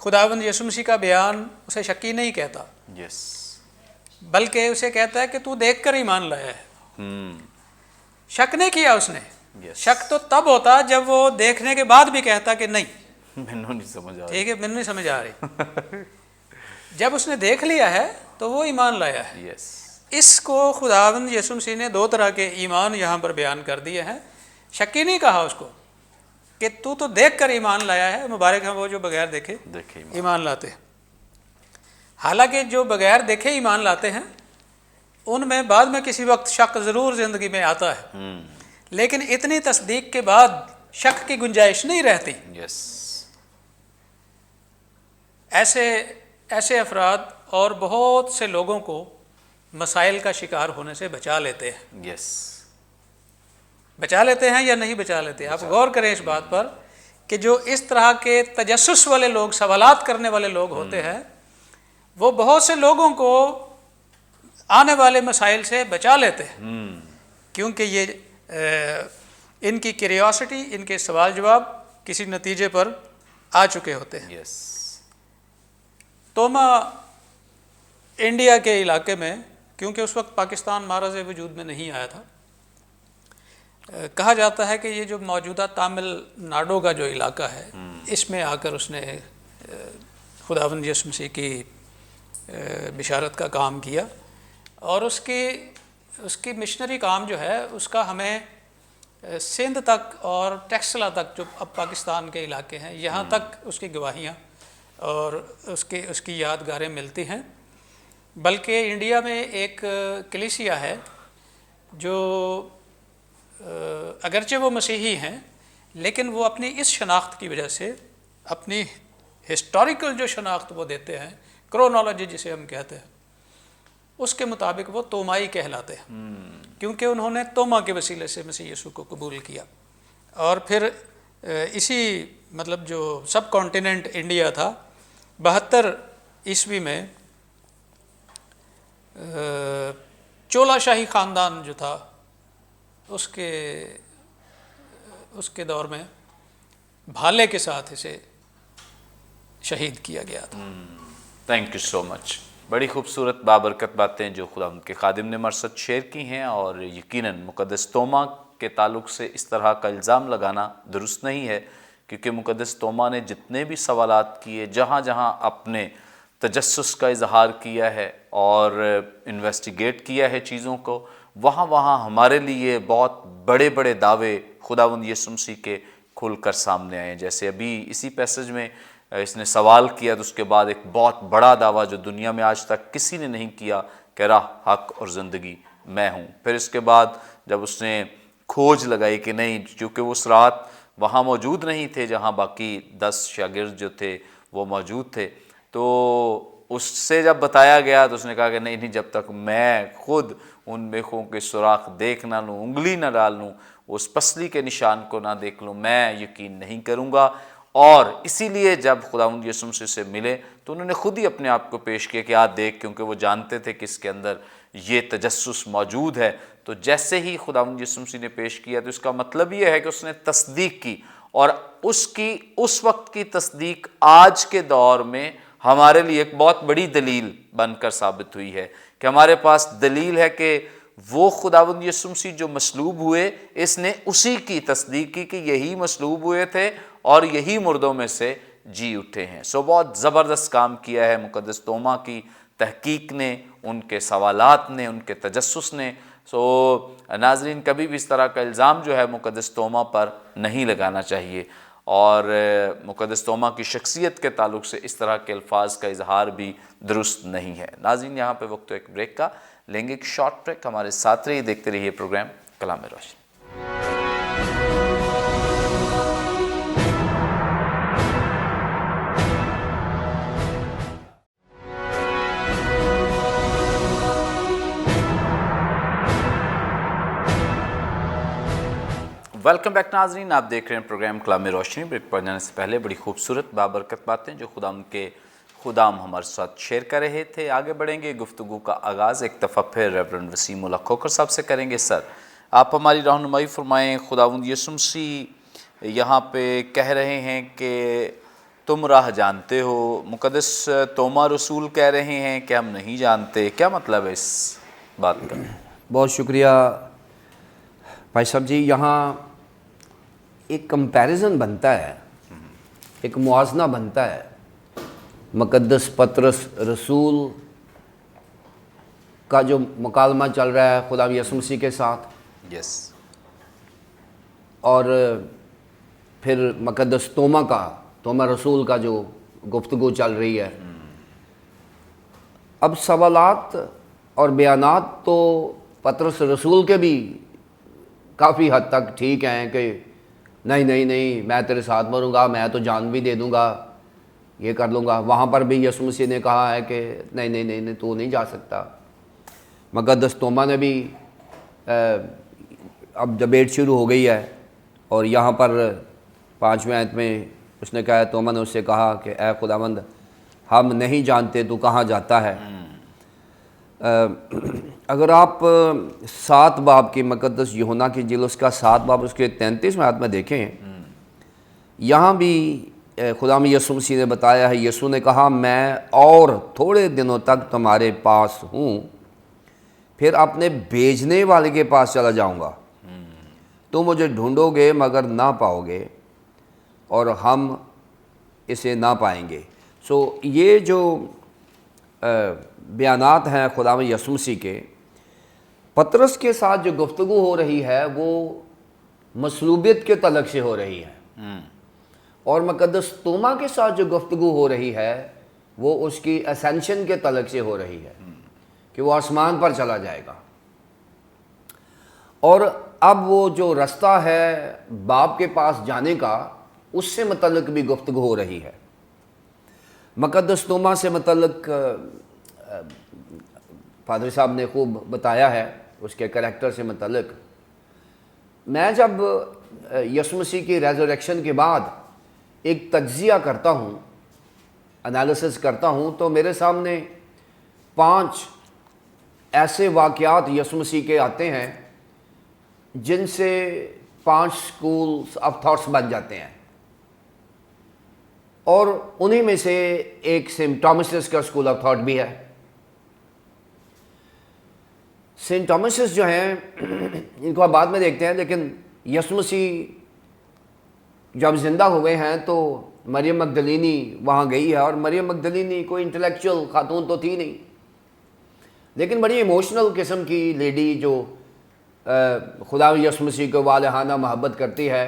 خداوند یسوع مسیح کا بیان اسے شکی نہیں کہتا، بلکہ اسے کہتا ہے کہ تو دیکھ کر ایمان لایا ہے۔ شک نہیں کیا اس نے، شک تو تب ہوتا جب وہ دیکھنے کے بعد بھی کہتا کہ نہیں مینوں نہیں سمجھ آ ٹھیک ہے، مینوں نہیں سمجھ آ رہی۔ جب اس نے دیکھ لیا ہے تو وہ ایمان لایا ہے۔ اس کو خداوند یسوع مسیح نے دو طرح کے ایمان یہاں پر بیان کر دیے ہیں۔ شکی نہیں کہا اس کو کہ تو دیکھ کر ایمان لایا ہے، مبارک ہیں وہ جو بغیر دیکھے ایمان لاتے ہیں۔ حالانکہ جو بغیر دیکھے ایمان لاتے ہیں ان میں بعد میں کسی وقت شک ضرور زندگی میں آتا ہے، لیکن اتنی تصدیق کے بعد شک کی گنجائش نہیں رہتی۔ ایسے افراد اور بہت سے لوگوں کو مسائل کا شکار ہونے سے بچا لیتے ہیں۔ بچا لیتے ہیں یا نہیں بچا لیتے؟ آپ غور کریں اس بات پر کہ جو اس طرح کے تجسس والے لوگ، سوالات کرنے والے لوگ ہوتے ہیں، وہ بہت سے لوگوں کو آنے والے مسائل سے بچا لیتے ہیں، کیونکہ یہ ان کی کیوریوسٹی، ان کے سوال جواب کسی نتیجے پر آ چکے ہوتے ہیں۔ توما انڈیا کے علاقے میں، کیونکہ اس وقت پاکستان معرض وجود میں نہیں آیا تھا، کہا جاتا ہے کہ یہ جو موجودہ تامل ناڈو کا جو علاقہ ہے، اس میں آ کر اس نے خداوند یسوع مسیح کی بشارت کا کام کیا، اور اس کی مشنری کام جو ہے اس کا ہمیں سندھ تک اور ٹیکسلا تک، جو اب پاکستان کے علاقے ہیں، یہاں تک اس کی گواہیاں اور اس کی یادگاریں ملتی ہیں۔ بلکہ انڈیا میں ایک کلیسیا ہے جو اگرچہ وہ مسیحی ہیں، لیکن وہ اپنی اس شناخت کی وجہ سے، اپنی ہسٹوریکل جو شناخت وہ دیتے ہیں، کرونالوجی جسے ہم کہتے ہیں، اس کے مطابق وہ تومائی کہلاتے ہیں، کیونکہ انہوں نے توما کے وسیلے سے مسیح یسوع کو قبول کیا۔ اور پھر اسی مطلب جو سب کانٹیننٹ انڈیا تھا، 72 عیسوی میں چولا شاہی خاندان جو تھا، اس کے دور میں بھالے کے ساتھ اسے شہید کیا گیا تھا۔ تھینک یو سو مچ۔ بڑی خوبصورت بابرکت باتیں جو خدا ان کے خادم نے مرصد شیئر کی ہیں، اور یقیناً مقدس توما کے تعلق سے اس طرح کا الزام لگانا درست نہیں ہے، کیونکہ مقدس توما نے جتنے بھی سوالات کیے، جہاں جہاں اپنے تجسس کا اظہار کیا ہے اور انویسٹیگیٹ کیا ہے چیزوں کو، وہاں وہاں ہمارے لیے بہت بڑے بڑے دعوے خداوند یسوع مسیح کے کھل کر سامنے آئے ہیں۔ جیسے ابھی اسی پیسج میں اس نے سوال کیا تو اس کے بعد ایک بہت بڑا دعویٰ جو دنیا میں آج تک کسی نے نہیں کیا کہ راہ، حق اور زندگی میں ہوں۔ پھر اس کے بعد جب اس نے کھوج لگائی کہ نہیں، چونکہ وہ اس رات وہاں موجود نہیں تھے جہاں باقی 10 شاگرد جو تھے وہ موجود تھے. تو اس سے جب بتایا گیا تو اس نے کہا کہ نہیں جب تک میں خود ان میخوں کے سوراخ دیکھ نہ لوں, انگلی نہ ڈال لوں, اس پسلی کے نشان کو نہ دیکھ لوں, میں یقین نہیں کروں گا. اور اسی لیے جب خداوند یسوع مسیح سے ملے تو انہوں نے خود ہی اپنے آپ کو پیش کیا کہ دیکھ, کیونکہ وہ جانتے تھے کہ اس کے اندر یہ تجسس موجود ہے. تو جیسے ہی خداوند یسوع مسیح نے پیش کیا تو اس کا مطلب یہ ہے کہ اس نے تصدیق کی, اور اس وقت کی تصدیق آج کے دور میں ہمارے لیے ایک بہت بڑی دلیل بن کر ثابت ہوئی ہے کہ ہمارے پاس دلیل ہے کہ وہ خداوند یسوع مسیح جو مصلوب ہوئے, اس نے اسی کی تصدیق کی کہ یہی مصلوب ہوئے تھے اور یہی مردوں میں سے جی اٹھے ہیں. بہت زبردست کام کیا ہے مقدس توما کی تحقیق نے, ان کے سوالات نے, ان کے تجسس نے. ناظرین, کبھی بھی اس طرح کا الزام جو ہے مقدس توما پر نہیں لگانا چاہیے, اور مقدس توما کی شخصیت کے تعلق سے اس طرح کے الفاظ کا اظہار بھی درست نہیں ہے. ناظرین, یہاں پہ وقت ایک بریک کا لیں گے, ایک شارٹ بریک. ہمارے ساتھ رہیے, دیکھتے رہیے پروگرام کلام روشنی. ویلکم بیک ناظرین, آپ دیکھ رہے ہیں پروگرام کلام روشنی. بریک پر جانے سے پہلے بڑی خوبصورت بابرکت باتیں جو خدام ہمارے ساتھ شیئر کر رہے تھے. آگے بڑھیں گے, گفتگو کا آغاز ایک دفعہ پھر ریورنڈ وسیم اللہ کھوکھر صاحب سے کریں گے. سر, آپ ہماری رہنمائی فرمائیں. خداوند یسوع مسیح یہاں پہ کہہ رہے ہیں کہ تم راہ جانتے ہو, مقدس توما رسول کہہ رہے ہیں کہ ہم نہیں جانتے. کیا مطلب ہے اس بات کا؟ بہت شکریہ بھائی صاحب جی. یہاں ایک کمپیریزن بنتا ہے, ایک موازنہ بنتا ہے مقدس پطرس رسول کا جو مکالمہ چل رہا ہے خدا یسوع مسیح کے ساتھ, اور پھر مقدس توما رسول کا جو گفتگو چل رہی ہے. اب سوالات اور بیانات تو پطرس رسول کے بھی کافی حد تک ٹھیک ہیں کہ نہیں میں تیرے ساتھ مروں گا, میں تو جان بھی دے دوں گا, یہ کر لوں گا. وہاں پر بھی یسوع مسیح نے کہا ہے کہ نہیں تو نہیں جا سکتا. مقدس توما نے بھی اب ڈبیٹ شروع ہو گئی ہے, اور یہاں پر 5ویں آیت میں اس نے کہا, توما نے اس سے کہا کہ اے خداوند ہم نہیں جانتے تو کہاں جاتا ہے. اگر آپ 7 باب کی مقدس یوحنا کی انجیل اس کا 7 باب اس کے 33 آیت میں دیکھیں, یہاں بھی خدا یسوع مسیح نے بتایا ہے. یسوع نے کہا میں اور تھوڑے دنوں تک تمہارے پاس ہوں, پھر اپنے بھیجنے والے کے پاس چلا جاؤں گا. تم مجھے ڈھونڈو گے مگر نہ پاؤ گے, اور ہم اسے نہ پائیں گے. یہ جو بیانات ہیں خدا یسوع مسیح کے, پطرس کے ساتھ جو گفتگو ہو رہی ہے وہ مصلوبیت کے تعلق سے ہو رہی ہے, اور مقدس توما کے ساتھ جو گفتگو ہو رہی ہے وہ اس کی اسینشن کے تعلق سے ہو رہی ہے کہ وہ آسمان پر چلا جائے گا. اور اب وہ جو رستہ ہے باپ کے پاس جانے کا, اس سے متعلق بھی گفتگو ہو رہی ہے. مقدس توما سے متعلق پادری صاحب نے خوب بتایا ہے اس کے کریکٹر سے متعلق. میں جب یسوع مسیح کی ریزریکشن کے بعد ایک تجزیہ کرتا ہوں, انالیسس کرتا ہوں, تو میرے سامنے 5 ایسے واقعات یسوع مسیح کے آتے ہیں جن سے 5 سکولز آف تھاٹس بن جاتے ہیں, اور انہی میں سے ایک سینٹ ٹامسس کا اسکول آف تھاٹ بھی ہے. سینٹ ٹامسس جو ہیں ان کو آپ بعد میں دیکھتے ہیں, لیکن یسوع مسیح جب زندہ ہوئے ہیں تو مریم مگدلینی وہاں گئی ہے, اور مریم مگدلینی کوئی انٹلیکچوئل خاتون تو تھی نہیں, لیکن بڑی ایموشنل قسم کی لیڈی جو خدا یسوع مسیح کو والہانہ محبت کرتی ہے,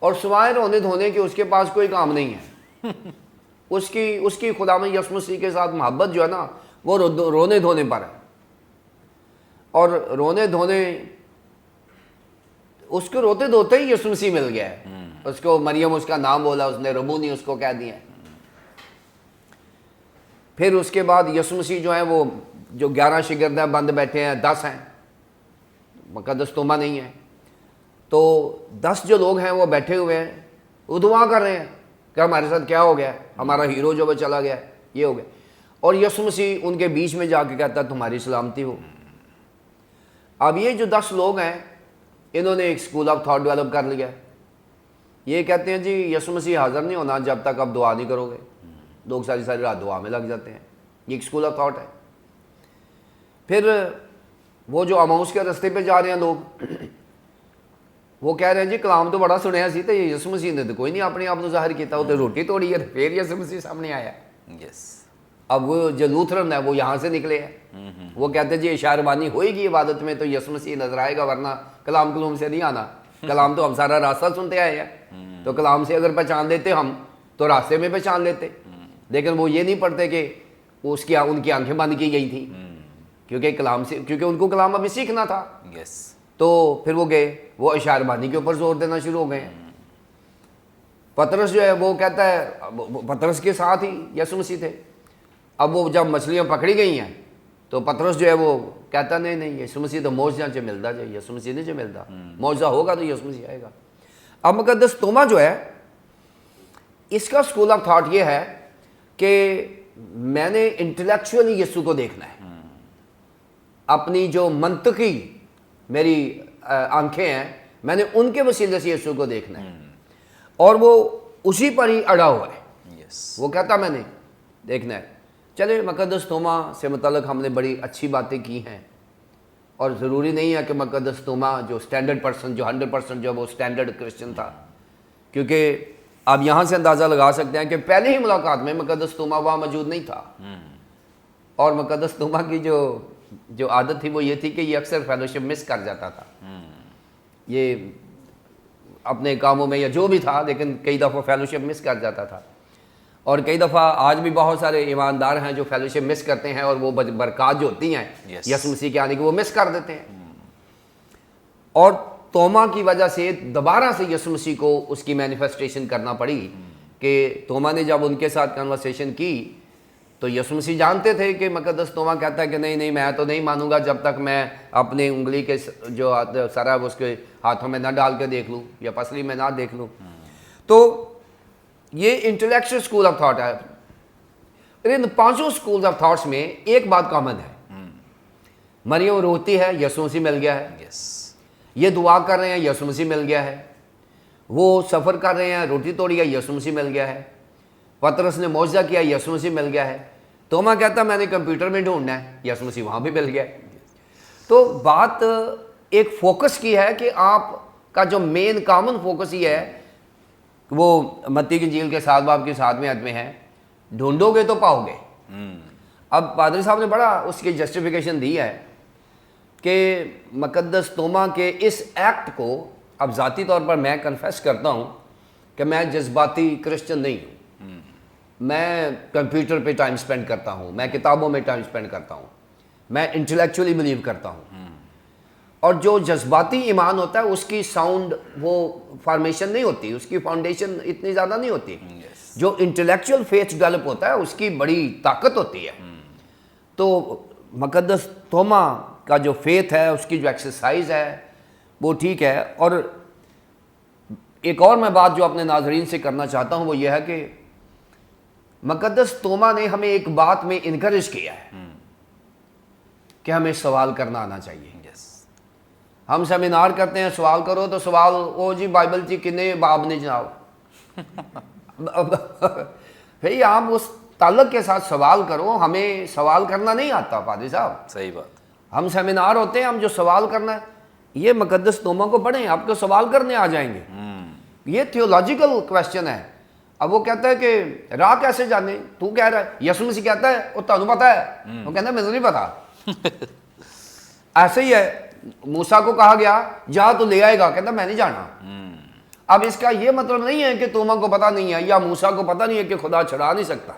اور سوائے رونے دھونے کے اس کے پاس کوئی کام نہیں ہے. اس کی خدا یسوع مسیح کے ساتھ محبت جو ہے نا وہ رونے دھونے پر ہے, اور رونے دھونے اس کو روتے دھوتے ہی یسوع مسیح مل گیا ہے. اس کو مریم اس کا نام بولا، اس نے ربونی اس کو کہہ دیا. پھر اس کے بعد یسوع مسیح جو ہیں وہ جو 11 شاگرد ہیں بند بیٹھے ہیں، 10 ہیں، مقدس توما نہیں ہے. تو 10 جو لوگ ہیں وہ بیٹھے ہوئے ہیں، وہ دعا کر رہے ہیں کہ ہمارے ساتھ کیا ہو گیا ہے، ہمارا ہیرو جو وہ چلا گیا ہے، یہ ہو گیا. اور یسوع مسیح ان کے بیچ میں جا کے کہتا ہے تمہاری سلامتی ہو. اب یہ جو 10 لوگ ہیں انہوں نے ایک اسکول آف تھاٹ ڈیولپ کر لیا ہے. یہ کہتے ہیں جی یسوع مسیح حاضر نہیں ہونا جب تک آپ دعا نہیں کرو گے. لوگ ساری رات دعا میں لگ جاتے ہیں. یہ ایک اسکول آف تھاٹ ہے. پھر وہ جو اماؤس کے راستے پہ جا رہے ہیں لوگ، وہ کہہ رہے ہیں جی کلام تو بڑا سنیا سی تو یسوع مسیح نے تو کوئی نہیں اپنے آپ کو ظاہر کیتا، وہ تو روٹی توڑی ہے. پھر یسوع مسیح سامنے آیا. اب وہ جو لوتھرن ہے وہ یہاں سے نکلے ہیں، وہ کہتے ہیں جی شاعربانی ہوئے گی عبادت میں تو یسوع مسیح نظر آئے گا، ورنہ کلام سے نہیں آنا. کلام تو ہم سارا راستہ سنتے آئے ہیں، تو کلام سے اگر پہچان لیتے ہم تو راستے میں پہچان لیتے. لیکن وہ یہ نہیں پڑھتے کہ ان کی آنکھیں بند کی گئی تھی، کیونکہ ان کو کلام ابھی سیکھنا تھا. تو پھر وہ گئے، وہ اشعار کے اوپر زور دینا شروع ہو گئے. پطرس جو ہے وہ کہتا ہے، پطرس کے ساتھ ہی یسوع مسیح تھے. اب وہ جب مچھلیاں پکڑی گئی ہیں تو پطرس جو ہے وہ کہتا نہیں یسوع مسیح تو موجزہ جو ملتا جائے، یسوع مسیح نہیں جو ملتا، موجزہ ہوگا تو یسوع مسیح آئے گا. اب مقدس توما جو ہے اس کا اسکول آف تھاٹ یہ ہے کہ میں نے انٹلیکچولی یسوع کو دیکھنا ہے. اپنی جو منطقی میری آنکھیں ہیں میں نے ان کے وسیلے سے یسوع کو دیکھنا ہے، اور وہ اسی پر ہی اڑا ہوا ہے. وہ کہتا میں نے دیکھنا ہے. چلے مقدس توما سے متعلق ہم نے بڑی اچھی باتیں کی ہیں، اور ضروری نہیں ہے کہ مقدس توما جو اسٹینڈرڈ پرسن جو 100% جو وہ اسٹینڈرڈ کرسچن تھا، کیونکہ آپ یہاں سے اندازہ لگا سکتے ہیں کہ پہلے ہی ملاقات میں مقدس توما وہاں موجود نہیں تھا. اور مقدس توما کی جو عادت تھی وہ یہ تھی کہ یہ اکثر فیلوشپ مس کر جاتا تھا. یہ اپنے کاموں میں یا جو بھی تھا، لیکن کئی دفعہ فیلوشپ مس کر جاتا تھا. اور کئی دفعہ آج بھی بہت سارے ایماندار ہیں جو فیلوشپ مس کرتے ہیں، اور وہ برکات جو ہوتی ہیں یسوع مسیح کے آنے کی وہ مس کر دیتے ہیں. اور توما کی وجہ سے دوبارہ سے یسوع مسیح کو اس کی مینیفیسٹیشن کرنا پڑی کہ توما نے جب ان کے ساتھ کنورسیشن کی تو یسوع مسیح جانتے تھے کہ مقدس توما کہتا ہے کہ نہیں میں تو نہیں مانوں گا جب تک میں اپنے انگلی کے جو سر ہے اس کے ہاتھوں میں نہ ڈال کے دیکھ لوں یا پسلی میں نہ دیکھ لوں. تو یہ انٹلیکچوئل اسکول آف تھاٹ ہے. ان 5 اسکول آف تھاٹس میں ایک بات کامن ہے، مریم روتی ہے یسوع مسیح مل گیا ہے. یہ دعا کر رہے ہیں یسوع مسیح مل گیا ہے. وہ سفر کر رہے ہیں روٹی توڑی ہے یسوع مسیح مل گیا ہے. پطرس نے معجزہ کیا یسوع مسیح مل گیا ہے. توما کہتا میں نے کمپیوٹر میں ڈھونڈنا ہے، یسوع مسیح وہاں بھی مل گیا. تو بات ایک فوکس کی ہے کہ آپ کا جو مین کامن فوکس یہ ہے، وہ متی کی انجیل کے 7 باب کی 7ویں آیت میں ہے، ڈھونڈو گے تو پاؤ گے. اب پادری صاحب نے بڑا اس کی جسٹیفیکیشن دی ہے کہ مقدس توما کے اس ایکٹ کو اب ذاتی طور پر میں کنفیس کرتا ہوں کہ میں جذباتی کرسچن نہیں ہوں. میں کمپیوٹر پہ ٹائم سپینڈ کرتا ہوں، میں کتابوں میں ٹائم سپینڈ کرتا ہوں، میں انٹلیکچولی بلیو کرتا ہوں. اور جو جذباتی ایمان ہوتا ہے اس کی ساؤنڈ وہ فارمیشن نہیں ہوتی، اس کی فاؤنڈیشن اتنی زیادہ نہیں ہوتی. جو انٹلیکچوئل فیتھ ڈیولپ ہوتا ہے اس کی بڑی طاقت ہوتی ہے. تو مقدس توما کا جو فیتھ ہے اس کی جو ایکسرسائز ہے وہ ٹھیک ہے. اور ایک اور میں بات جو اپنے ناظرین سے کرنا چاہتا ہوں وہ یہ ہے کہ مقدس توما نے ہمیں ایک بات میں انکریج کیا ہے کہ ہمیں سوال کرنا آنا چاہیے. ہم سیمینار کرتے ہیں سوال کرو تو سوال او جی بائبل جی کنے باب نے جناب. بھئی آپ اس تعلق کے ساتھ سوال کرو. ہمیں سوال کرنا نہیں آتا پادری صاحب. صحیح بات. ہم سیمینار ہوتے ہیں، ہم جو سوال کرنا ہے یہ مقدس توما کو پڑھیں آپ کو سوال کرنے آ جائیں گے. یہ تھیولوجیکل کویسچن ہے. اب وہ کہتا ہے کہ راہ کیسے جانے، تو کہہ رہا ہے یسوع مسیح کہتا ہے وہ تانوں پتہ ہے، وہ کہتا ہے مجھے نہیں پتا. ایسے ہی ہے، موسیٰ کو کہا گیا جا تو لے آئے گا، کہتا میں نہیں جانا. اب اس کا یہ مطلب نہیں ہے کہ توما کو پتہ نہیں ہے یا موسیٰ کو پتہ نہیں ہے کہ خدا چھڑا نہیں سکتا.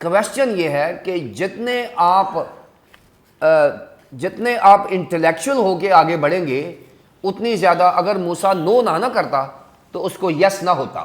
کویسچن یہ ہے کہ جتنے آپ انٹلیکچوئل ہو کے آگے بڑھیں گے اتنی زیادہ، اگر موسیٰ نہ کرتا تو اس کو یس نہ ہوتا،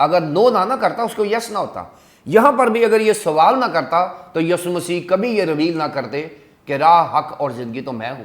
اگر نو نہ کرتا اس کو یس نہ ہوتا. یہاں پر بھی اگر یہ سوال نہ کرتا تو یسوع مسیح کبھی یہ ریویل نہ کرتے کہ راہ، حق اور زندگی تو میں ہوں.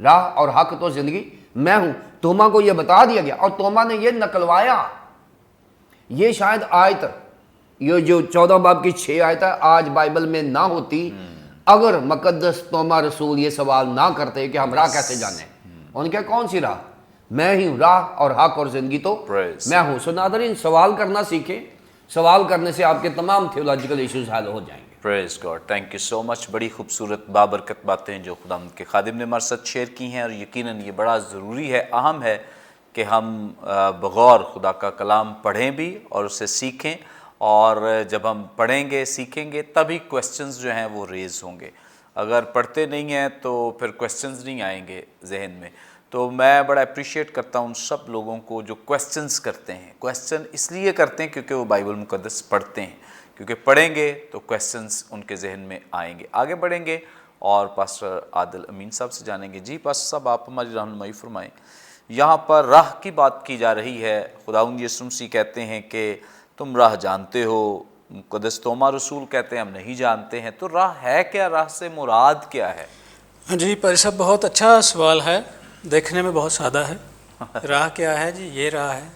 راہ اور حق تو زندگی میں ہوں. توما کو یہ بتا دیا گیا اور توما نے یہ نکلوایا. یہ شاید آیت، یہ جو 14 باب کی 6 آیت ہے، آج بائبل میں نہ ہوتی اگر مقدس توما رسول یہ سوال نہ کرتے کہ ہم راہ کیسے جانیں. ان کے کون سی راہ؟ میں ہی ہوں، راہ اور حق اور زندگی تو Praise. میں ہوں. سو ناظرین، سوال کرنا سیکھیں. سوال کرنے سے آپ کے تمام تھیولوجیکل ایشوز حل ہو جائیں گے. پریز گاڈ. تھینک یو سو مچ. بڑی خوبصورت بابرکت باتیں جو خدا کے خادم نے ہمارے ساتھ شیئر کی ہیں، اور یقیناً یہ بڑا ضروری ہے، اہم ہے کہ ہم بغور خدا کا کلام پڑھیں بھی اور اسے سیکھیں. اور جب ہم پڑھیں گے، سیکھیں گے، تبھی کویسچنز جو ہیں وہ ریز ہوں گے. اگر پڑھتے نہیں ہیں تو پھر کویسچنز نہیں آئیں گے ذہن میں. تو میں بڑا اپریشیٹ کرتا ہوں ان سب لوگوں کو جو کویسچنز کرتے ہیں. کویسچن اس لیے کرتے ہیں کیونکہ وہ بائبل مقدس پڑھتے ہیں، کیونکہ پڑھیں گے تو کویسچنز ان کے ذہن میں آئیں گے. آگے بڑھیں گے اور پاسٹر عادل امین صاحب سے جانیں گے. جی پاسٹر صاحب، آپ ہماری رہنمائی فرمائیں. یہاں پر راہ کی بات کی جا رہی ہے. خداوند یسوع مسیح کہتے ہیں کہ تم راہ جانتے ہو. مقدس توما رسول کہتے ہیں ہم نہیں جانتے ہیں. تو راہ ہے کیا؟ راہ سے مراد کیا ہے؟ ہاں جی پادری صاحب، بہت اچھا سوال ہے. دیکھنے میں بہت سادہ ہے. راہ کیا ہے جی؟ یہ راہ ہے.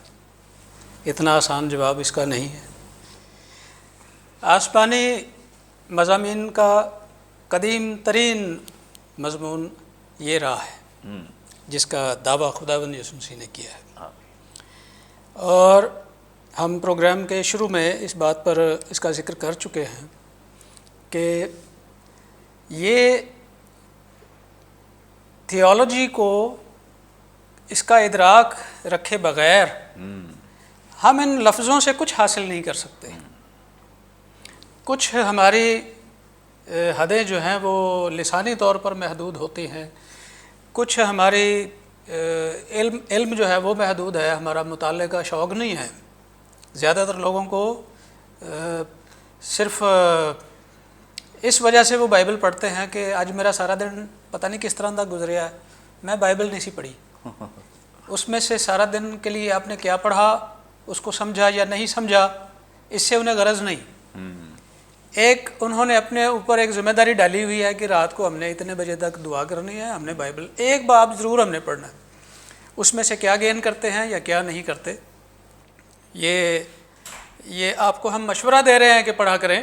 اتنا آسان جواب اس کا نہیں ہے. آسمانی مضامین کا قدیم ترین مضمون یہ راہ ہے جس کا دعویٰ خداوند یسوع مسیح نے کیا ہے. اور ہم پروگرام کے شروع میں اس بات پر اس کا ذکر کر چکے ہیں کہ یہ تھیولوجی کو، اس کا ادراک رکھے بغیر ہم ان لفظوں سے کچھ حاصل نہیں کر سکتے. کچھ ہماری حدیں جو ہیں وہ لسانی طور پر محدود ہوتی ہیں. کچھ ہماری علم جو ہے وہ محدود ہے. ہمارا مطالعے کا شوق نہیں ہے. زیادہ تر لوگوں کو صرف اس وجہ سے وہ بائبل پڑھتے ہیں کہ آج میرا سارا دن پتہ نہیں کس طرح کا گزریا ہے، میں بائبل نہیں سی پڑھی. اس میں سے سارا دن کے لیے آپ نے کیا پڑھا، اس کو سمجھا یا نہیں سمجھا، اس سے انہیں غرض نہیں. ایک انہوں نے اپنے اوپر ایک ذمہ داری ڈالی ہوئی ہے کہ رات کو ہم نے اتنے بجے تک دعا کرنی ہے، ہم نے بائبل ایک باب ضرور ہم نے پڑھنا ہے. اس میں سے کیا گین کرتے ہیں یا کیا نہیں کرتے، یہ آپ کو ہم مشورہ دے رہے ہیں کہ پڑھا کریں،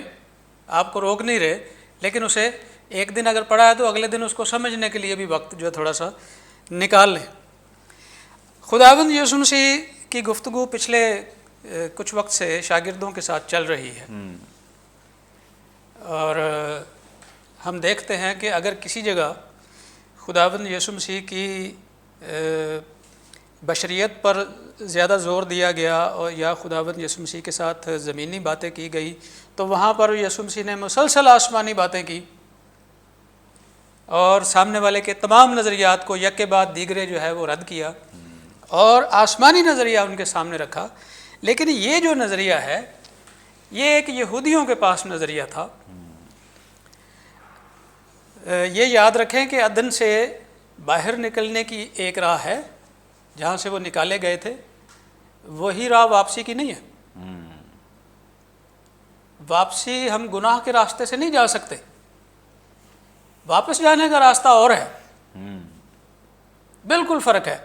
آپ کو روک نہیں رہے. لیکن اسے ایک دن اگر پڑھا ہے تو اگلے دن اس کو سمجھنے کے لیے بھی وقت جو ہے تھوڑا سا نکال لیں. خداوند یسوع مسیح کی گفتگو پچھلے کچھ وقت سے شاگردوں کے ساتھ چل رہی ہے. اور ہم دیکھتے ہیں کہ اگر کسی جگہ خداوند یسوع مسیح کی بشریت پر زیادہ زور دیا گیا اور یا خداوند یسوع مسیح کے ساتھ زمینی باتیں کی گئی تو وہاں پر یسوع مسیح نے مسلسل آسمانی باتیں کی اور سامنے والے کے تمام نظریات کو یک کے بعد دیگرے جو ہے وہ رد کیا اور آسمانی نظریہ ان کے سامنے رکھا. لیکن یہ جو نظریہ ہے یہ ایک یہودیوں کے پاس نظریہ تھا. یہ یاد رکھیں کہ عدن سے باہر نکلنے کی ایک راہ ہے جہاں سے وہ نکالے گئے تھے، وہی راہ واپسی کی نہیں ہے. واپسی ہم گناہ کے راستے سے نہیں جا سکتے، واپس جانے کا راستہ اور ہے، بالکل فرق ہے.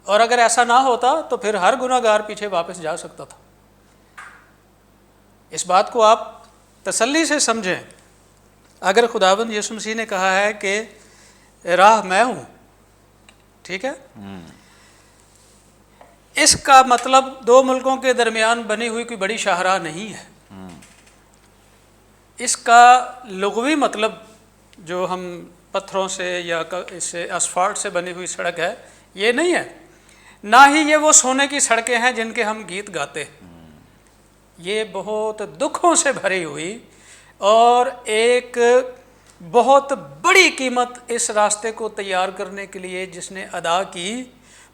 اور اگر ایسا نہ ہوتا تو پھر ہر گناہ گار پیچھے واپس جا سکتا تھا. اس بات کو آپ تسلی سے سمجھیں. اگر خداوند یسوع مسیح نے کہا ہے کہ راہ میں ہوں، ٹھیک ہے، اس کا مطلب دو ملکوں کے درمیان بنی ہوئی کوئی بڑی شاہراہ نہیں ہے. اس کا لغوی مطلب جو ہم پتھروں سے یا اس سے اسفالٹ سے بنی ہوئی سڑک ہے یہ نہیں ہے، نہ ہی یہ وہ سونے کی سڑکیں ہیں جن کے ہم گیت گاتے ہیں. یہ بہت دکھوں سے بھری ہوئی اور ایک بہت بڑی قیمت اس راستے کو تیار کرنے کے لیے جس نے ادا کی،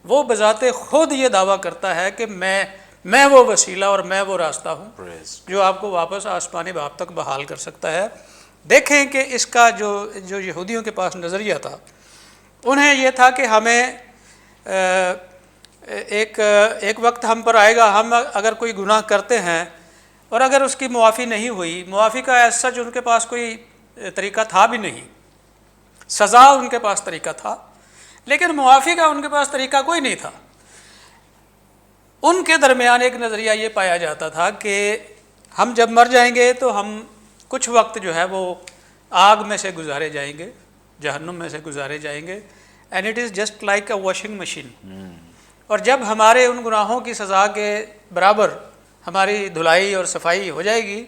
وہ بذات خود یہ دعویٰ کرتا ہے کہ میں وہ وسیلہ اور میں وہ راستہ ہوں جو آپ کو واپس آسمانی باپ تک بحال کر سکتا ہے. دیکھیں کہ اس کا جو یہودیوں کے پاس نظریہ تھا، انہیں یہ تھا کہ ہمیں ایک وقت ہم پر آئے گا، ہم اگر کوئی گناہ کرتے ہیں اور اگر اس کی معافی نہیں ہوئی، معافی کا ایز سچ ان کے پاس کوئی طریقہ تھا بھی نہیں، سزا ان کے پاس طریقہ تھا لیکن معافی کا ان کے پاس طریقہ کوئی نہیں تھا۔ ان کے درمیان ایک نظریہ یہ پایا جاتا تھا کہ ہم جب مر جائیں گے تو ہم کچھ وقت جو ہے وہ آگ میں سے گزارے جائیں گے، جہنم میں سے گزارے جائیں گے، and it is just like a washing machine, اور جب ہمارے ان گناہوں کی سزا کے برابر ہماری دھلائی اور صفائی ہو جائے گی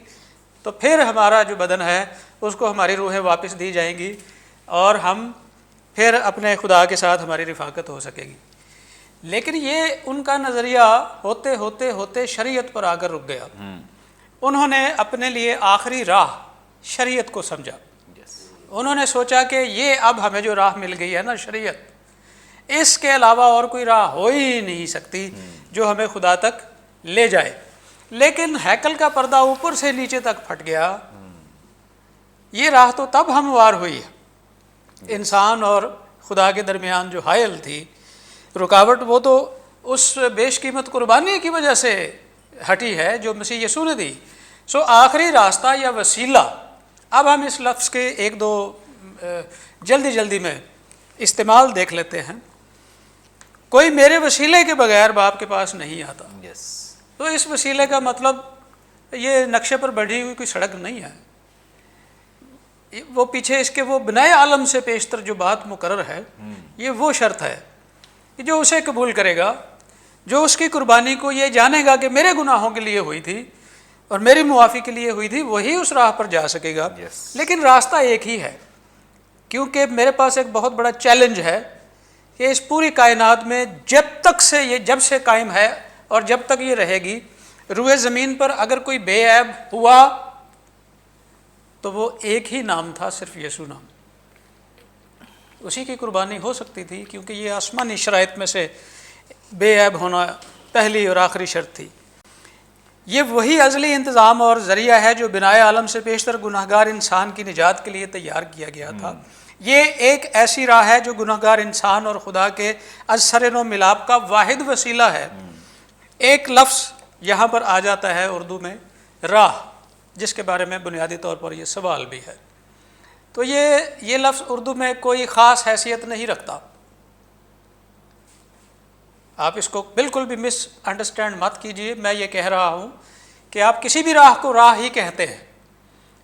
تو پھر ہمارا جو بدن ہے اس کو ہماری روحیں واپس دی جائیں گی اور ہم پھر اپنے خدا کے ساتھ ہماری رفاقت ہو سکے گی۔ لیکن یہ ان کا نظریہ ہوتے ہوتے ہوتے شریعت پر آ کر رک گیا۔ انہوں نے اپنے لیے آخری راہ شریعت کو سمجھا۔ انہوں نے سوچا کہ یہ اب ہمیں جو راہ مل گئی ہے نا شریعت، اس کے علاوہ اور کوئی راہ ہو ہی نہیں سکتی جو ہمیں خدا تک لے جائے۔ لیکن ہیکل کا پردہ اوپر سے نیچے تک پھٹ گیا۔ یہ راہ تو تب ہموار ہوئی ہے، انسان اور خدا کے درمیان جو حائل تھی رکاوٹ، وہ تو اس بیش قیمت قربانی کی وجہ سے ہٹی ہے جو مسیح یسوع نے دی۔ سو آخری راستہ یا وسیلہ، اب ہم اس لفظ کے ایک دو جلدی میں استعمال دیکھ لیتے ہیں۔ کوئی میرے وسیلے کے بغیر باپ کے پاس نہیں آتا۔ تو اس وسیلے کا مطلب یہ نقشے پر بڑھی ہوئی کوئی سڑک نہیں ہے، وہ پیچھے اس کے وہ بنائے عالم سے پیشتر جو بات مقرر ہے، یہ وہ شرط ہے کہ جو اسے قبول کرے گا، جو اس کی قربانی کو یہ جانے گا کہ میرے گناہوں کے لیے ہوئی تھی اور میری معافی کے لیے ہوئی تھی، وہی اس راہ پر جا سکے گا۔ لیکن راستہ ایک ہی ہے، کیونکہ میرے پاس ایک بہت بڑا چیلنج ہے کہ اس پوری کائنات میں جب سے قائم ہے اور جب تک یہ رہے گی، روئے زمین پر اگر کوئی بے عیب ہوا تو وہ ایک ہی نام تھا، صرف یسوع نام۔ اسی کی قربانی ہو سکتی تھی کیونکہ یہ آسمانی شرائط میں سے بے عیب ہونا پہلی اور آخری شرط تھی۔ یہ وہی ازلی انتظام اور ذریعہ ہے جو بنائے عالم سے پیشتر گناہگار انسان کی نجات کے لیے تیار کیا گیا تھا۔ یہ ایک ایسی راہ ہے جو گناہگار انسان اور خدا کے از سر نو ملاپ کا واحد وسیلہ ہے۔ ایک لفظ یہاں پر آ جاتا ہے اردو میں، راہ، جس کے بارے میں بنیادی طور پر یہ سوال بھی ہے۔ تو یہ لفظ اردو میں کوئی خاص حیثیت نہیں رکھتا، آپ اس کو بالکل بھی مس انڈرسٹینڈ مت کیجیے۔ میں یہ کہہ رہا ہوں کہ آپ کسی بھی راہ کو راہ ہی کہتے ہیں،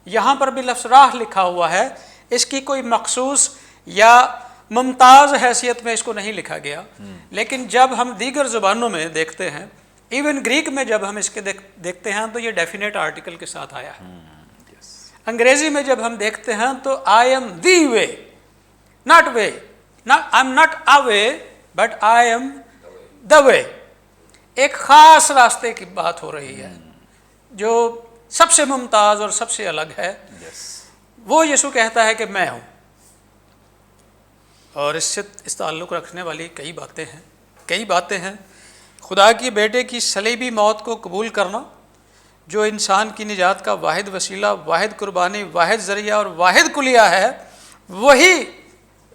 یہاں پر بھی لفظ راہ لکھا ہوا ہے، اس کی کوئی مخصوص یا ممتاز حیثیت میں اس کو نہیں لکھا گیا۔ لیکن جب ہم دیگر زبانوں میں دیکھتے ہیں، ایون گریک میں جب ہم اس کے دیکھتے ہیں تو یہ ڈیفینیٹ آرٹیکل کے ساتھ آیا ہے۔ انگریزی میں جب ہم دیکھتے ہیں تو I am the way, not way, I am not a way but I am the way. ایک خاص راستے کی بات ہو رہی ہے جو سب سے ممتاز اور سب سے الگ ہے۔ وہ یسوع کہتا ہے کہ میں ہوں، اور اس سے تعلق رکھنے والی کئی باتیں ہیں۔ خدا کی بیٹے کی صلیبی موت کو قبول کرنا، جو انسان کی نجات کا واحد وسیلہ، واحد قربانی، واحد ذریعہ اور واحد کلیہ ہے، وہی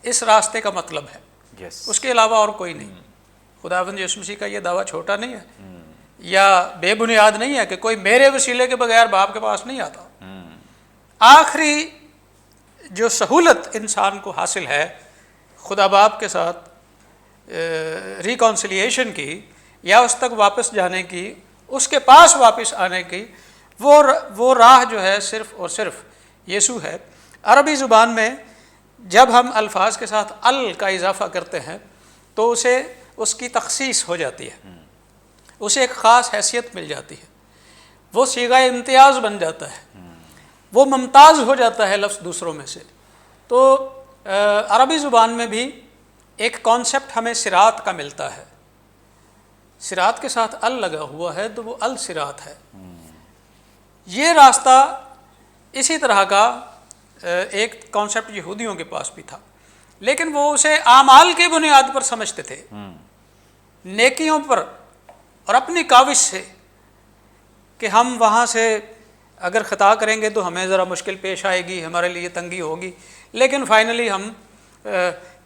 اس راستے کا مطلب ہے، اس کے علاوہ اور کوئی نہیں۔ خداوند یسوع مسیح کا یہ دعویٰ چھوٹا نہیں ہے یا بے بنیاد نہیں ہے کہ کوئی میرے وسیلے کے بغیر باپ کے پاس نہیں آتا۔ آخری جو سہولت انسان کو حاصل ہے خدا باپ کے ساتھ ریکانسیلیشن کی یا اس تک واپس جانے کی، اس کے پاس واپس آنے کی، وہ راہ جو ہے صرف اور صرف یسوع ہے۔ عربی زبان میں جب ہم الفاظ کے ساتھ ال کا اضافہ کرتے ہیں تو اس کی تخصیص ہو جاتی ہے، اسے ایک خاص حیثیت مل جاتی ہے، وہ صیغہ امتیاز بن جاتا ہے، وہ ممتاز ہو جاتا ہے لفظ دوسروں میں سے۔ تو عربی زبان میں بھی ایک کانسیپٹ ہمیں صراط کا ملتا ہے، صراط کے ساتھ ال لگا ہوا ہے تو وہ الصراط ہے۔ یہ راستہ اسی طرح کا ایک کانسیپٹ یہودیوں کے پاس بھی تھا، لیکن وہ اسے اعمال کی بنیاد پر سمجھتے تھے، نیکیوں پر اور اپنی کاوش سے، کہ ہم وہاں سے اگر خطا کریں گے تو ہمیں ذرا مشکل پیش آئے گی، ہمارے لیے تنگی ہوگی، لیکن فائنلی ہم